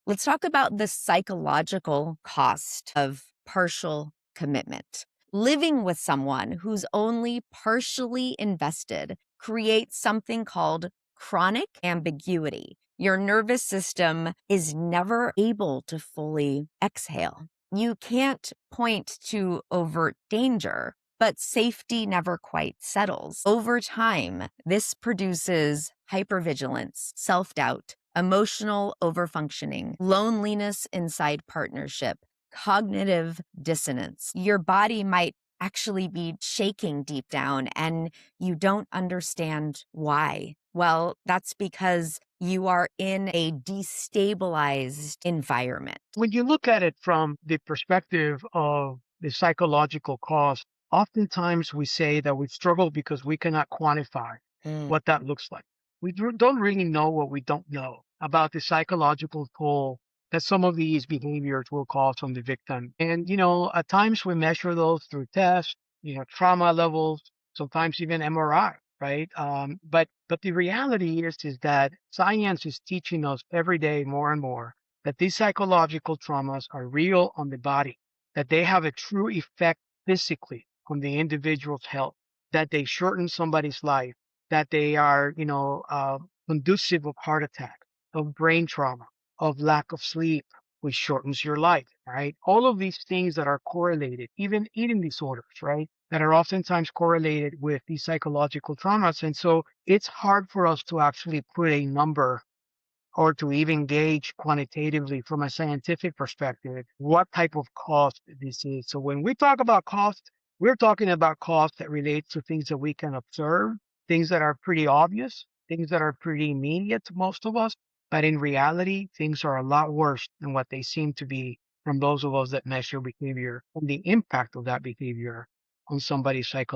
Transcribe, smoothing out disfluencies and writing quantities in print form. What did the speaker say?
Let's talk about the psychological cost of partial commitment. Living with someone who's only partially invested creates something called chronic ambiguity. Your nervous system is never able to fully exhale. You can't point to overt danger, but safety never quite settles. Over time, this produces hypervigilance, self doubt, emotional overfunctioning, loneliness inside partnership, cognitive dissonance. Your body might actually be shaking deep down and you don't understand why. Well, that's because you are in a destabilized environment. When you look at it from the perspective of the psychological cost, oftentimes we say that we struggle because we cannot quantify Mm. what that looks like. We don't really know what we don't know about the psychological toll that some of these behaviors will cause on the victim. And, at times we measure those through tests, trauma levels, sometimes even MRI, right? But the reality is that science is teaching us every day more and more that these psychological traumas are real on the body, that they have a true effect physically on the individual's health, that they shorten somebody's life, that they are, conducive of heart attack, of brain trauma, of lack of sleep, which shortens your life, right? All of these things that are correlated, even eating disorders, right? That are oftentimes correlated with these psychological traumas. And so it's hard for us to actually put a number or to even gauge quantitatively from a scientific perspective what type of cost this is. So when we talk about cost, we're talking about cost that relates to things that we can observe, things that are pretty obvious, things that are pretty immediate to most of us. But in reality, things are a lot worse than what they seem to be from those of us that measure behavior and the impact of that behavior on somebody's psychological